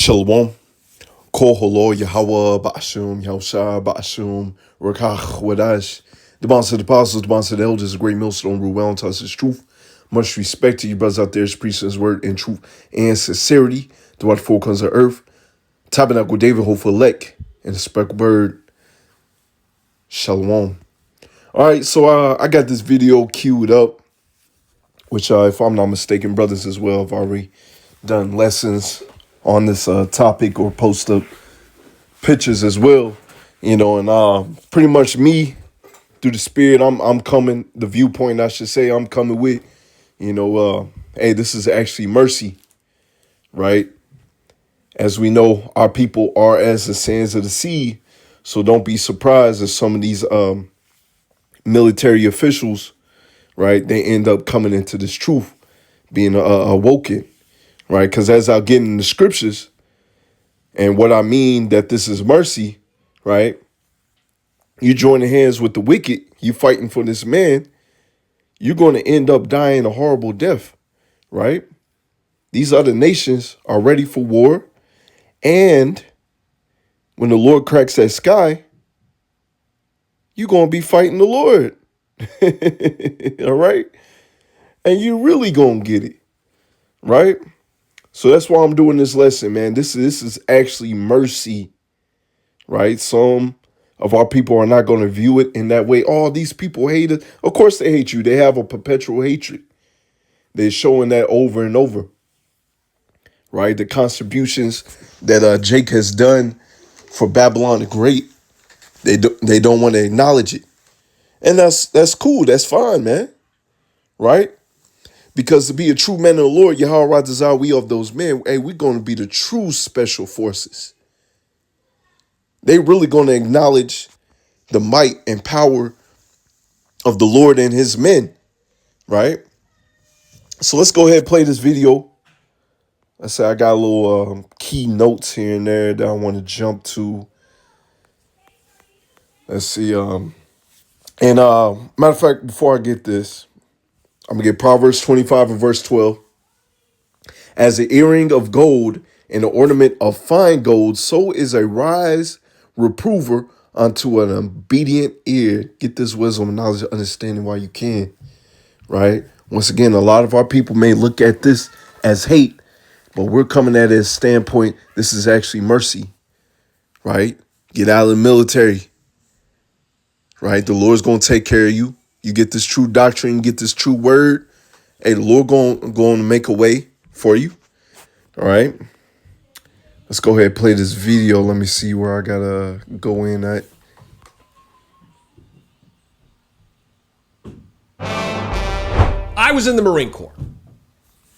Shalom. Koholo Yahweh Ba'ashum Yahushua Ba'ashum Rakach Wadash. The bonds of the apostles, the bonds of the elders, the great millstone, rule well and tell us his truth. Much respect to you brothers out there, his preaching his word in truth and sincerity. Throughout the four corners of earth. Tabernacle David, hopeful elect, and the speckled bird. Shalom. Alright, so I got this video queued up, which if I'm not mistaken, brothers as well have already done lessons on this topic or post up pictures as well, and pretty much me through the spirit I'm coming, the viewpoint I should say I'm coming with, hey, this is actually mercy, right? As we know, our people are as the sands of the sea, so don't be surprised if some of these military officials, right, they end up coming into this truth, being awoken, right? Because as I get in the scriptures, and what I mean that this is mercy, right? You joining hands with the wicked, you fighting for this man, you're going to end up dying a horrible death, right? These other nations are ready for war. And when the Lord cracks that sky, you're going to be fighting the Lord. All right? And you really going to get it, right? So that's why I'm doing this lesson, man. This is actually mercy, right? Some of our people are not going to view it in that way. Oh, these people hate us. Of course they hate you. They have a perpetual hatred. They're showing that over and over, right? The contributions that Jake has done for Babylon the Great, they don't want to acknowledge it. And that's cool. That's fine, man, right? Because to be a true man of the Lord, Yahweh desire we of those men, hey, we're going to be the true special forces. They really going to acknowledge the might and power of the Lord and his men, right? So let's go ahead and play this video. I say I got a little key notes here and there that I want to jump to. Let's see. Matter of fact, before I get this, I'm going to get Proverbs 25 and verse 12. As an earring of gold and an ornament of fine gold, so is a wise reprover unto an obedient ear. Get this wisdom and knowledge and understanding while you can, right? Once again, a lot of our people may look at this as hate, but we're coming at it as standpoint. This is actually mercy, right? Get out of the military, right? The Lord's going to take care of you. You get this true doctrine, get this true word. Hey, the Lord going to make a way for you. All right. Let's go ahead and play this video. Let me see where I got to go in at. I was in the Marine Corps.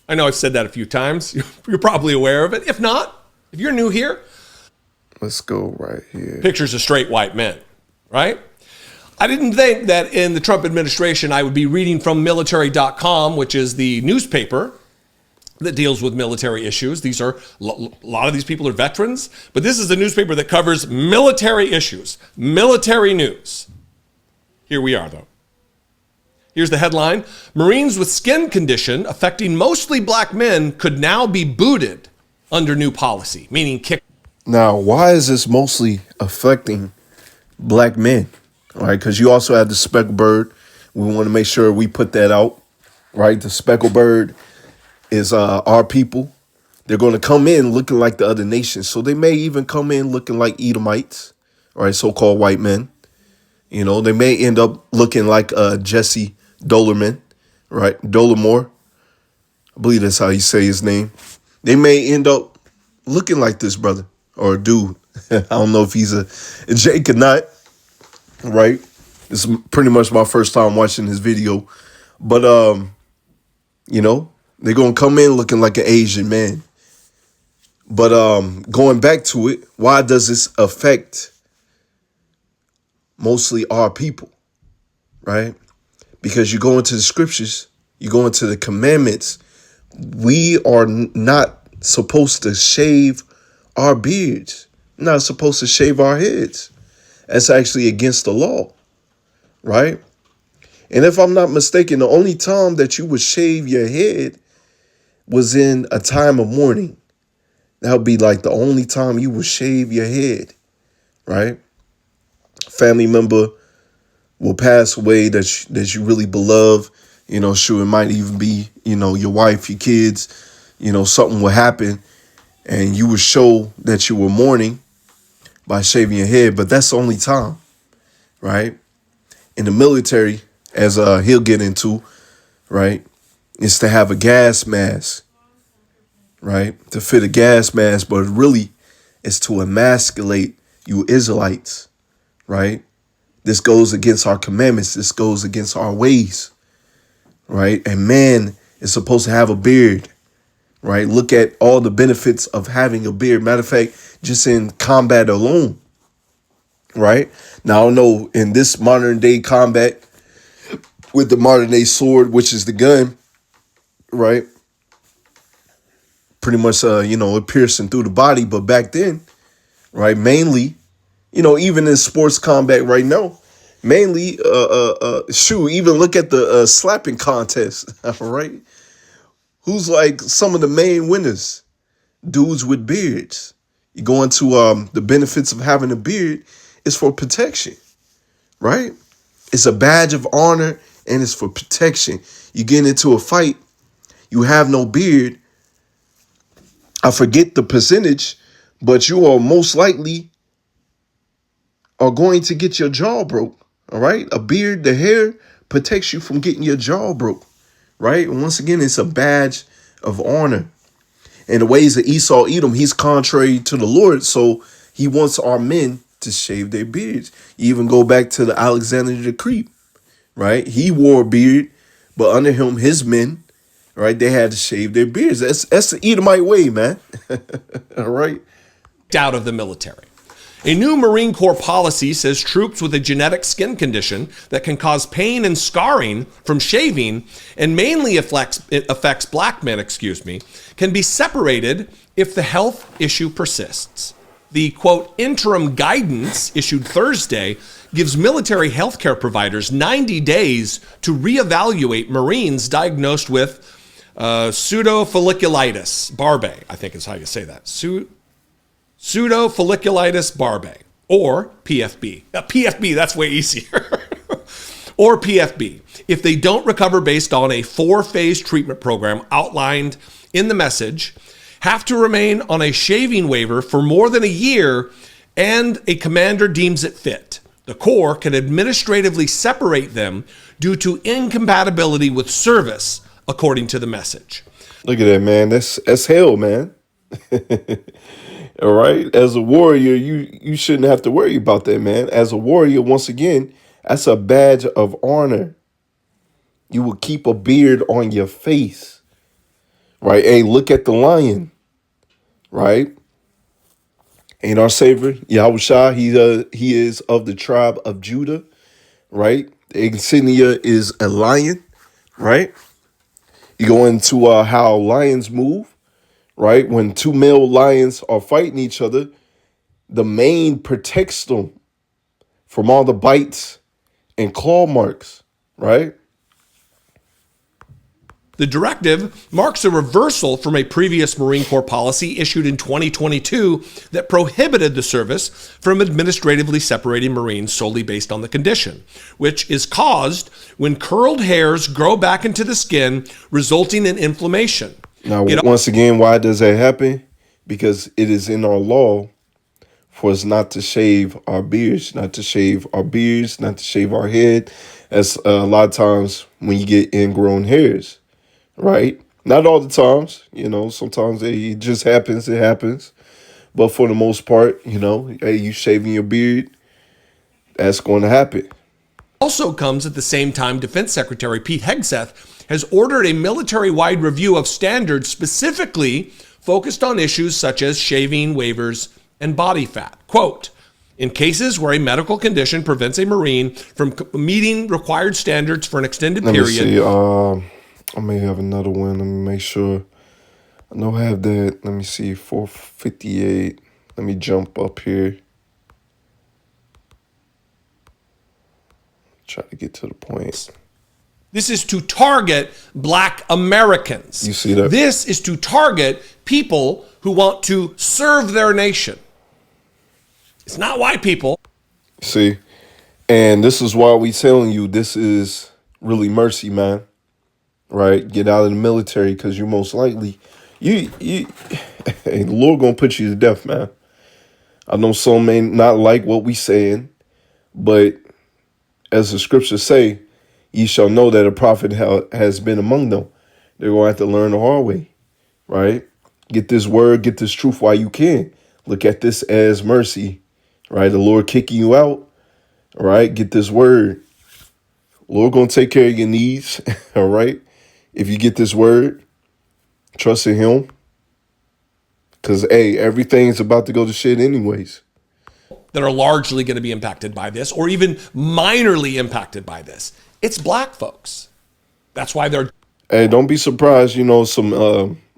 I know I've said that a few times. You're probably aware of it. If not, if you're new here. Let's go right here. Pictures of straight white men, right? I didn't think that in the Trump administration I would be reading from military.com, which is the newspaper that deals with military issues. These are, a lot of these people are veterans, but this is the newspaper that covers military issues, military news. Here we are, though. Here's the headline. Marines with skin condition affecting mostly black men could now be booted under new policy, meaning kicked. Now, why is this mostly affecting black men? All right, because you also have the speckled bird. We want to make sure we put that out, right? The speckled bird is our people. They're going to come in looking like the other nations. So they may even come in looking like Edomites, all right, so-called white men. They may end up looking like Jesse Dolerman, right? Dolomore. I believe that's how you say his name. They may end up looking like this brother or dude. I don't know if he's a Jake or not, right? This is pretty much my first time watching this video. But, they're going to come in looking like an Asian man. But going back to it, why does this affect mostly our people, right? Because you go into the scriptures, you go into the commandments, we are not supposed to shave our beards, not supposed to shave our heads. That's actually against the law, right? And if I'm not mistaken, the only time that you would shave your head was in a time of mourning, That would be like the only time you would shave your head, right? Family member will pass away that you really beloved. Sure, it might even be, your wife, your kids, something will happen and you would show that you were mourning by shaving your head, but that's the only time, right? In the military, as he'll get into, right, is to have a gas mask, right? To fit a gas mask, but really it's to emasculate you Israelites, right? This goes against our commandments. This goes against our ways, right? And man is supposed to have a beard, right? Look at all the benefits of having a beard. Matter of fact, just in combat alone, right? Now, I don't know, in this modern day combat with the modern day sword, which is the gun, right? Pretty much, it piercing through the body. But back then, right, mainly, even in sports combat right now, mainly, even look at the slapping contest, all right? Who's like some of the main winners? Dudes with beards. You go into the benefits of having a beard is for protection, right? It's a badge of honor and it's for protection. You get into a fight, you have no beard. I forget the percentage, but you are most likely are going to get your jaw broke, all right? A beard, the hair protects you from getting your jaw broke, right? And once again, it's a badge of honor. In the ways of Esau, Edom, he's contrary to the Lord, so he wants our men to shave their beards. You even go back to the Alexander the Great, right? He wore a beard, but under him, his men, right, they had to shave their beards. That's the Edomite way, man. All right? Out of the military. A new Marine Corps policy says troops with a genetic skin condition that can cause pain and scarring from shaving and mainly affects black men, can be separated if the health issue persists. The, quote, interim guidance issued Thursday gives military healthcare providers 90 days to reevaluate Marines diagnosed with pseudofolliculitis barbae, I think is how you say that. Pseudofolliculitis barbae, or PFB. PFB, that's way easier. Or PFB, if they don't recover based on a 4-phase treatment program outlined in the message, have to remain on a shaving waiver for more than a year, and a commander deems it fit. The Corps can administratively separate them due to incompatibility with service, according to the message. Look at that, man. That's hell, man. All right. As a warrior, you shouldn't have to worry about that, man. As a warrior, once again, that's a badge of honor. You will keep a beard on your face, right? Hey, look at the lion, right? And our Savior, Yahushua, he is of the tribe of Judah, right? The insignia is a lion, right? You go into how lions move, right? When two male lions are fighting each other, the mane protects them from all the bites and claw marks, right? The directive marks a reversal from a previous Marine Corps policy issued in 2022 that prohibited the service from administratively separating Marines solely based on the condition, which is caused when curled hairs grow back into the skin, resulting in inflammation. Now, once again, why does that happen? Because it is in our law for us not to shave our beards, not to shave our head. That's a lot of times when you get ingrown hairs. Right? Not all the times, sometimes it just happens. It happens. But for the most part, hey, you shaving your beard, that's going to happen. Also comes at the same time Defense Secretary Pete Hegseth has ordered a military-wide review of standards specifically focused on issues such as shaving, waivers, and body fat. Quote, in cases where a medical condition prevents a Marine from meeting required standards for an extended period. Let me see, I may have another one. Let me make sure. I know I have that. Let me see. 458. Let me jump up here. Try to get to the point. This is to target Black Americans. You see that? This is to target people who want to serve their nation. It's not white people. See, and this is why we telling you this is really mercy, man. Right? Get out of the military, because you most likely, hey, the Lord gonna put you to death, man. I know some may not like what we saying, but as the scriptures say, ye shall know that a prophet has been among them. They're going to have to learn the hard way, right? Get this word, get this truth while you can. Look at this as mercy, right? The Lord kicking you out, all right? Get this word. Lord going to take care of your needs, all right? If you get this word, trust in him. Because, hey, everything's about to go to shit anyways. That are largely going to be impacted by this, or even minorly impacted by this. It's black folks. That's why they're... Hey, don't be surprised, some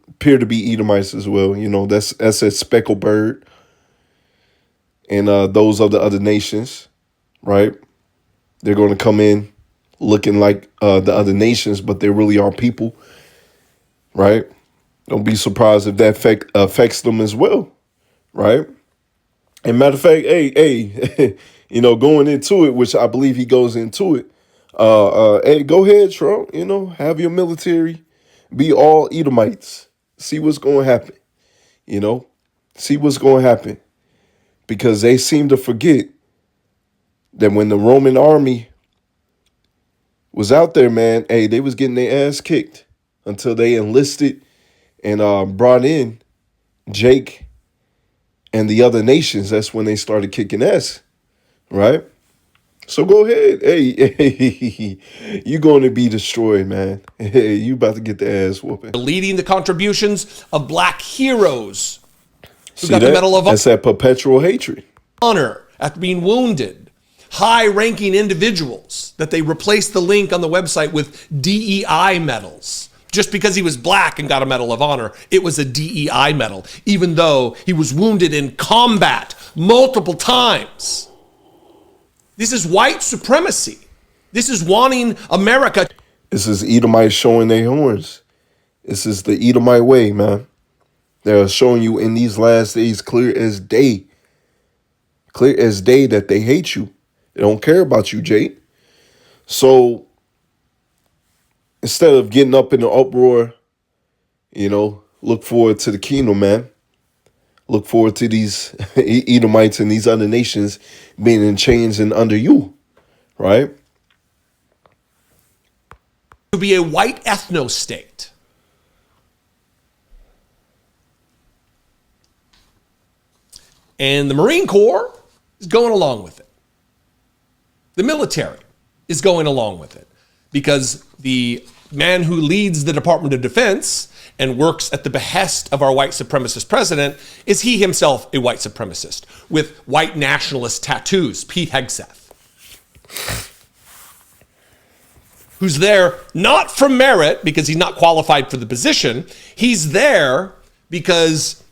appear to be Edomites as well. That's a speckled bird. And those of the other nations, right? They're going to come in looking like the other nations, but they really are people, right? Don't be surprised if that affects them as well, right? And matter of fact, hey, going into it, which I believe he goes into it. Hey, go ahead, Trump. Have your military be all Edomites. See what's going to happen. See what's going to happen, because they seem to forget that when the Roman army was out there, man, hey, they was getting their ass kicked until they enlisted and brought in Jake and the other nations. That's when they started kicking ass, right? So go ahead. Hey, you're going to be destroyed, man. Hey, you about to get the ass whooping. leading the contributions of black heroes who See got that? the Medal of That's that perpetual hatred. Honor after being wounded. High-ranking individuals that they replaced the link on the website with DEI medals. Just because he was black and got a Medal of Honor, it was a DEI medal, even though he was wounded in combat multiple times. This is white supremacy. This is wanting America. This is Edomites showing their horns. This is the Edomite way, man. They're showing you in these last days clear as day that they hate you. They don't care about you, Jake. So instead of getting up in the uproar, look forward to the kingdom, man. Look forward to these Edomites and these other nations being in chains and under you, right? To be a white ethno-state. And the Marine Corps is going along with it. The military is going along with it, because the man who leads the Department of Defense and works at the behest of our white supremacist president is he himself a white supremacist with white nationalist tattoos, Pete Hegseth, who's there not for merit because he's not qualified for the position. He's there because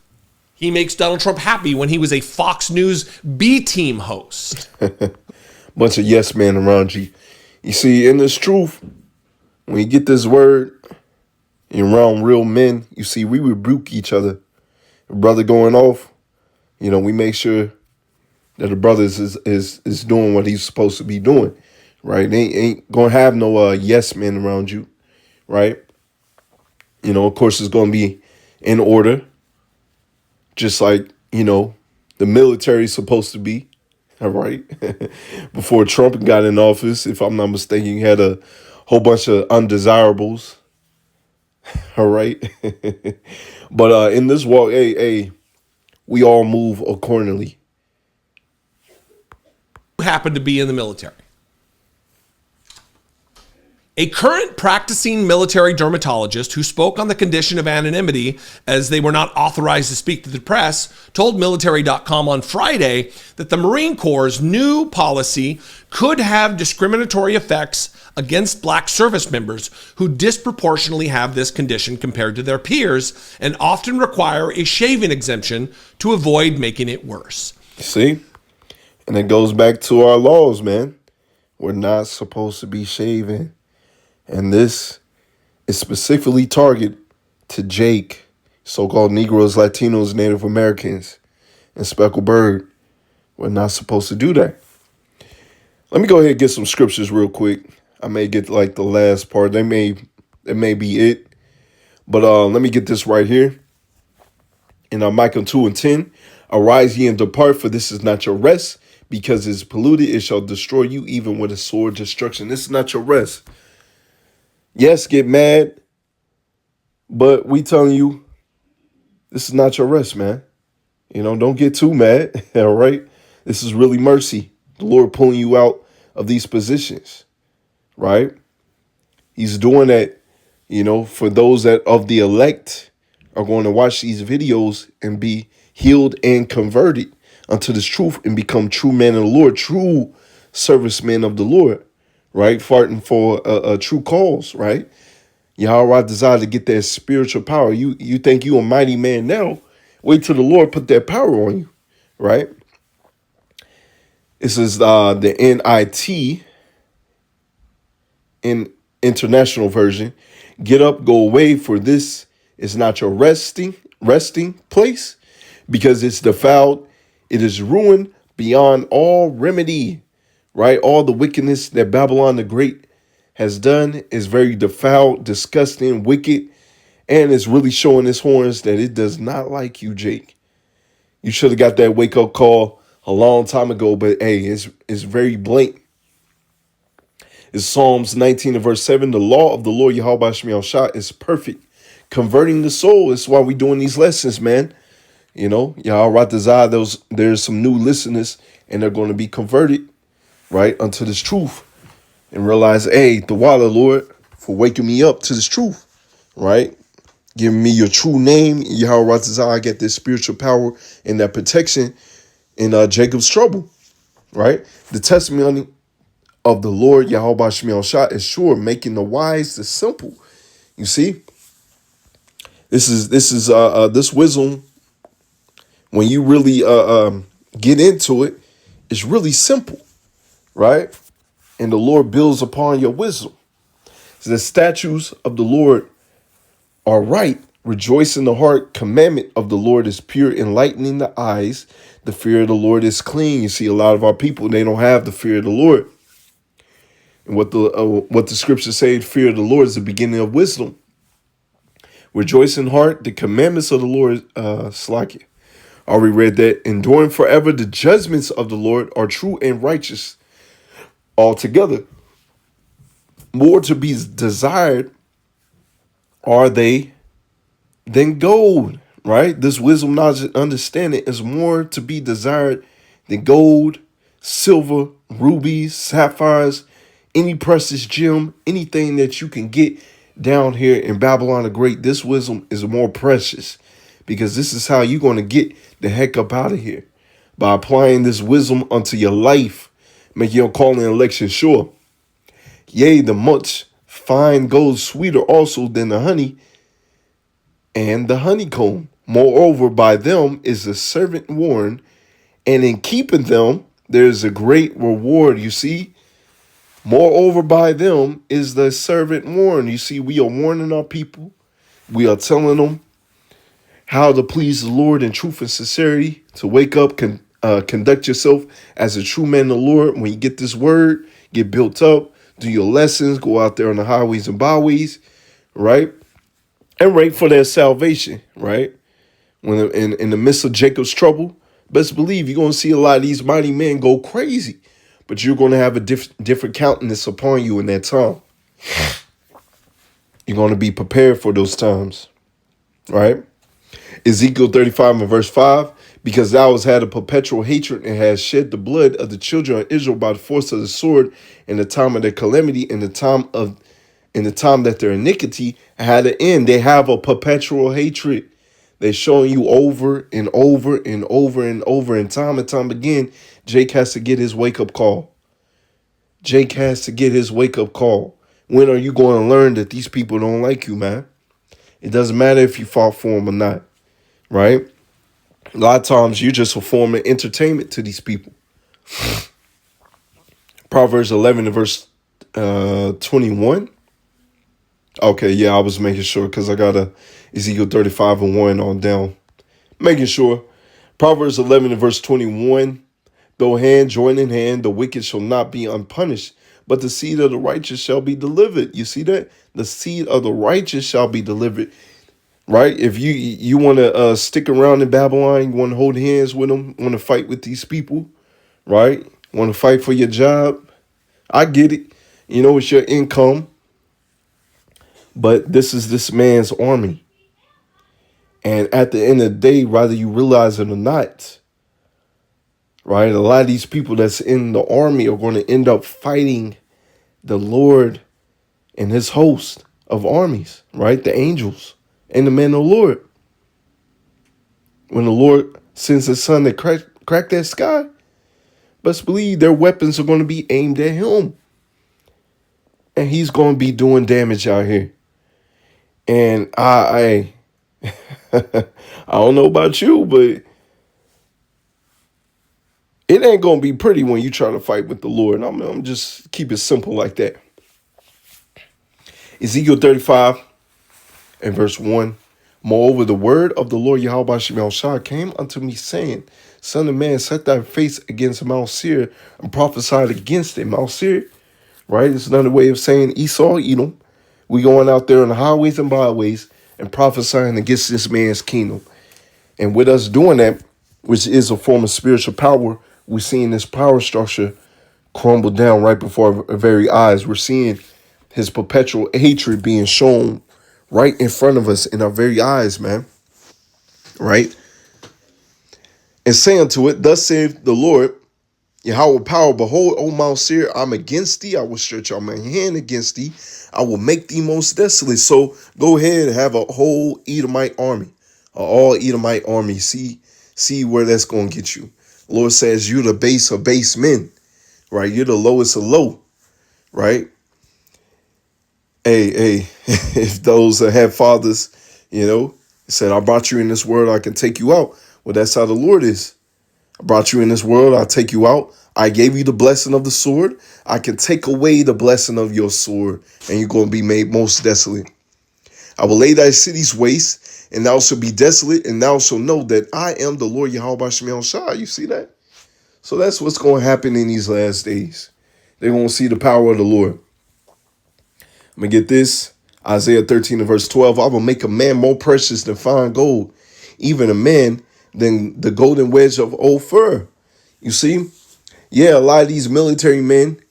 he makes Donald Trump happy when he was a Fox News B-team host. Bunch of yes men around you. You see, in this truth, when you get this word, you're around real men. You see, we rebuke each other. A brother going off, we make sure that the brother is doing what he's supposed to be doing, right? They ain't gonna have no yes men around you, right? Of course, it's gonna be in order, just like the military is supposed to be. All right. Before Trump got in office, if I'm not mistaken, he had a whole bunch of undesirables. All right. But in this walk, hey, we all move accordingly. Happened to be in the military. A current practicing military dermatologist who spoke on the condition of anonymity as they were not authorized to speak to the press told military.com on Friday that the Marine Corps' new policy could have discriminatory effects against black service members who disproportionately have this condition compared to their peers and often require a shaving exemption to avoid making it worse. See? And it goes back to our laws, man. We're not supposed to be shaving. And this is specifically targeted to Jake, So-called Negroes, Latinos, Native Americans, and Speckled Bird. We're not supposed to do that. Let me go ahead and get some scriptures real quick. I may get like the last part. It may be it. But let me get this right here. In Micah 2:10, arise ye and depart, for this is not your rest, because it is polluted, it shall destroy you, even with a sword destruction. This is not your rest. Yes, get mad, but we telling you, this is not your rest, man. You know, don't get too mad, all right? This is really mercy. The Lord pulling you out of these positions, right? He's doing that, you know, for those that of the elect are going to watch these videos and be healed and converted unto this truth and become true men of the Lord, true servicemen of the Lord, right? Fighting for a true cause, right? Yahweh desire to get that spiritual power. You think you a mighty man now? Wait till the Lord put that power on you, right? This is the NIT in international version. Get up, go away, for this is not your resting place, because it's defiled. It is ruined beyond all remedy, right? All the wickedness that Babylon the Great has done is very defiled, disgusting, wicked, and it's really showing its horns that it does not like you, Jake. You should have got that wake-up call a long time ago, but hey, it's very blatant. It's Psalms 19 and verse 7. The law of the Lord Yahweh Shemiah is perfect, converting the soul. That's why we're doing these lessons, man. You know, Yahweh desire there's some new listeners, and they're going to be converted, right, unto this truth, and realize, hey, the Walla, Lord, for waking me up to this truth, right? Giving me your true name, Yahweh desire I get this spiritual power and that protection in Jacob's trouble, right? The testimony of the Lord Yahweh Shemiah is sure, making the wise the simple. You see, this is this wisdom. When you really get into it, it's really simple, right? And the Lord builds upon your wisdom. So the statutes of the Lord are right. Rejoice in the heart. Commandment of the Lord is pure, enlightening the eyes. The fear of the Lord is clean. You see, a lot of our people, they don't have the fear of the Lord. And what the scriptures say, fear of the Lord is the beginning of wisdom. Rejoice in heart. The commandments of the Lord, slack. Already read that. Enduring forever, the judgments of the Lord are true and righteous altogether. More to be desired are they than gold, right? This wisdom, knowledge, and understanding is more to be desired than gold, silver, rubies, sapphires, any precious gem, anything that you can get down here in Babylon the Great. This wisdom is more precious, because this is how you're going to get the heck up out of here, by applying this wisdom unto your life. Make your calling and election sure. Yea, the much fine gold sweeter also than the honey and the honeycomb. Moreover, by them is the servant warned, and in keeping them there is a great reward. You see, moreover, by them is the servant warned. You see, we are warning our people. We are telling them how to please the Lord in truth and sincerity, to wake up, conduct yourself as a true man of the Lord. When you get this word, get built up, do your lessons, go out there on the highways and byways, right? And wait for their salvation, right? When in the midst of Jacob's trouble, best believe you're going to see a lot of these mighty men go crazy, but you're going to have a different countenance upon you in that time. You're going to be prepared for those times, right? Ezekiel 35 and verse 5, because thou hast had a perpetual hatred and hast shed the blood of the children of Israel by the force of the sword in the time of their calamity, in the time that their iniquity had an end. They have a perpetual hatred. They're showing you over and over and over and over and time again. Jake has to get his wake-up call. Jake has to get his wake-up call. When are you going to learn that these people don't like you, man? It doesn't matter if you fought for them or not, right? A lot of times you're just a form of entertainment to these people. Proverbs 11 and verse 21. Okay, yeah, I was making sure because I got a Ezekiel 35:1 on down. Making sure. Proverbs 11 and verse 21. Though hand join in hand, the wicked shall not be unpunished, but the seed of the righteous shall be delivered. You see that? The seed of the righteous shall be delivered. Right? If you want to stick around in Babylon, you want to hold hands with them, want to fight with these people, right? Want to fight for your job. I get it. You know, it's your income. But this is this man's army. And at the end of the day, whether you realize it or not, right, a lot of these people that's in the army are going to end up fighting the Lord and his host of armies, right? The angels and the men of the Lord. When the Lord sends his son to crack that sky, best believe their weapons are going to be aimed at him. And he's going to be doing damage out here. And I don't know about you, but it ain't going to be pretty when you try to fight with the Lord. I'm just keep it simple like that. Ezekiel 35 and verse 1. Moreover, the word of the Lord Yahweh Shah came unto me, saying, Son of man, set thy face against Mount Seir and prophesied against it. Mount Seir, right? It's another way of saying Esau, Edom. We going out there on the highways and byways and prophesying against this man's kingdom. And with us doing that, which is a form of spiritual power, we're seeing this power structure crumble down right before our very eyes. We're seeing his perpetual hatred being shown right in front of us in our very eyes, man. Right? And saying to it, thus saith the Lord, Yahweh power, behold, O Mount Seir, I'm against thee. I will stretch out my hand against thee. I will make thee most desolate. So go ahead and have a whole Edomite army, all Edomite army. See where that's going to get you. The Lord says you're the base of base men, right? You're the lowest of low, right? Hey, if those that have fathers, said, I brought you in this world, I can take you out. Well, that's how the Lord is. I brought you in this world, I'll take you out. I gave you the blessing of the sword. I can take away the blessing of your sword, and you're going to be made most desolate. I will lay thy cities waste, and thou shalt be desolate, and thou shalt know that I am the Lord Yahweh Simeon Shah. You see that? So that's what's going to happen in these last days. They're going to see the power of the Lord. I'm going to get this. Isaiah 13 and verse 12. I will make a man more precious than fine gold, even a man than the golden wedge of Ophir. You see? Yeah, a lot of these military men,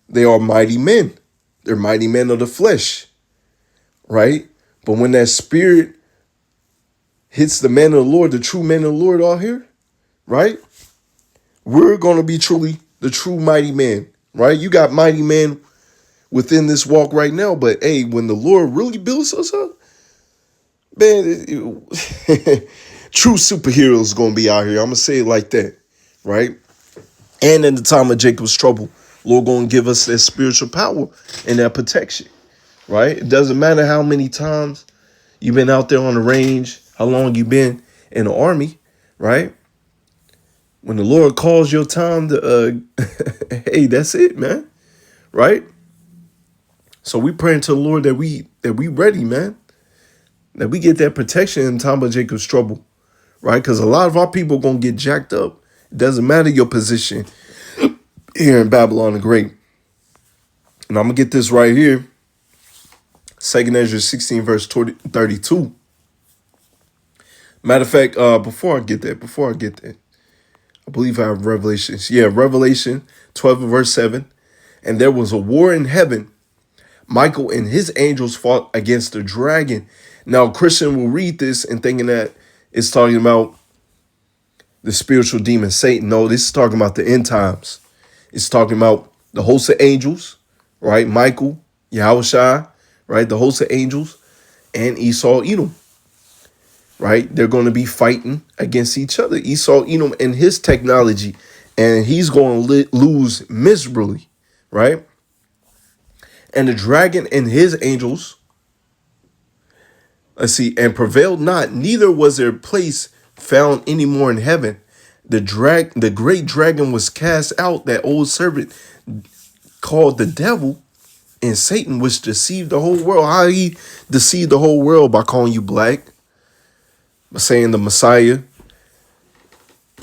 they are mighty men. They're mighty men of the flesh, right? But when that spirit hits the men of the Lord, the true men of the Lord out here, right? We're going to be truly the true mighty man, right? You got mighty men within this walk right now, but hey, when the Lord really builds us up, man, true superheroes going to be out here. I'm going to say it like that, right? And in the time of Jacob's trouble, Lord going to give us that spiritual power and that protection, right? It doesn't matter how many times you've been out there on the range, how long you've been in the army, right? When the Lord calls your time to, hey, that's it, man, right? So we praying to the Lord that we ready, man, that we get that protection in time of Jacob's trouble, right? Because a lot of our people going to get jacked up. It doesn't matter your position here in Babylon the Great. And I'm going to get this right here. 2nd Ezra 16 verse 32. Matter of fact, before I get that, I believe I have Revelations. Yeah, Revelation 12 verse 7. And there was a war in heaven. Michael and his angels fought against the dragon. Now, a Christian will read this and thinking that it's talking about the spiritual demon Satan. No, this is talking about the end times. It's talking about the host of angels, right? Michael, Yahushua, right? The host of angels and Esau, Edom, right? They're going to be fighting against each other. Esau, Edom, and his technology, and he's going to lose miserably, right? And the dragon and his angels, and prevailed not, neither was their place found any more in heaven. The great dragon was cast out, that old serpent called the devil And Satan, which deceived the whole world. How he deceived the whole world? By calling you black, by saying the Messiah,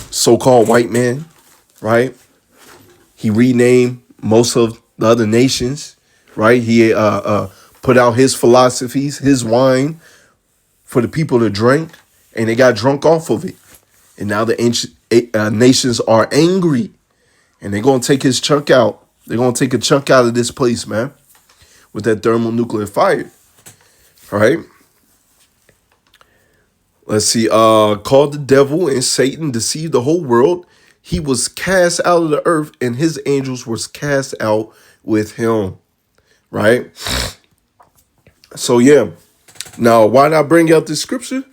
so-called white man, right? He renamed most of the other nations, right? He put out his philosophies, his wine for the people to drink, and they got drunk off of it. And now the ancient nations are angry, and they're going to take his chunk out. They're going to take a chunk out of this place, man, with that thermonuclear fire. All right. Let's see. Called the devil and Satan deceived the whole world. He was cast out of the earth, and his angels was cast out with him. Right. So, yeah. Now, why not bring out this scripture?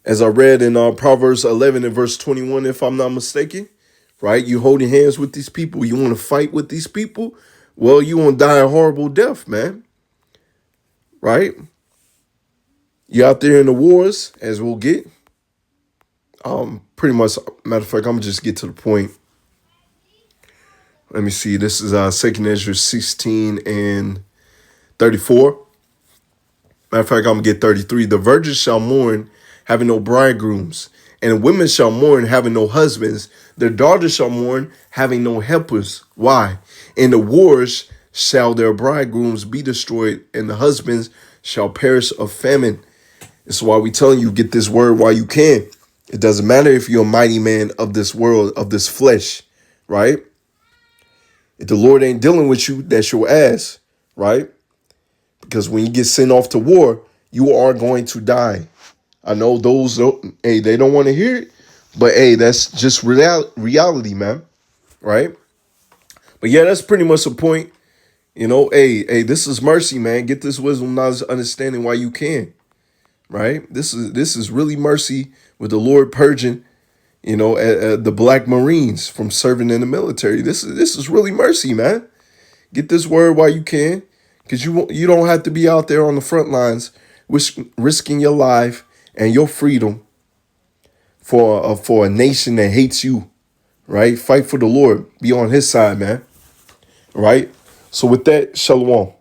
As I read in Proverbs 11 and verse 21, if I'm not mistaken, right? You holding hands with these people. You want to fight with these people? Well, you want to die a horrible death, man. Right? You out there in the wars, as we'll get. Pretty much, matter of fact, I'm going to just get to the point. Let me see. This is 2nd Ezra 16 and 34. Matter of fact, I'm going to get 33. The virgins shall mourn, having no bridegrooms, and women shall mourn, having no husbands. Their daughters shall mourn, having no helpers. Why? In the wars shall their bridegrooms be destroyed, and the husbands shall perish of famine. This is why we telling you, get this word while you can. It doesn't matter if you're a mighty man of this world, of this flesh, right? If the Lord ain't dealing with you, that's your ass, right? Because when you get sent off to war, you are going to die. I know those, hey, they don't want to hear it, but hey, that's just reality, man, right? But yeah, that's pretty much the point. You know, hey, this is mercy, man. Get this wisdom, knowledge, understanding while you can, right? This is really mercy with the Lord purging, you know, the black Marines from serving in the military. This is really mercy, man. Get this word while you can, because you don't have to be out there on the front lines risking your life and your freedom for a nation that hates you, right? Fight for the Lord. Be on his side, man. Right? So with that, shalom.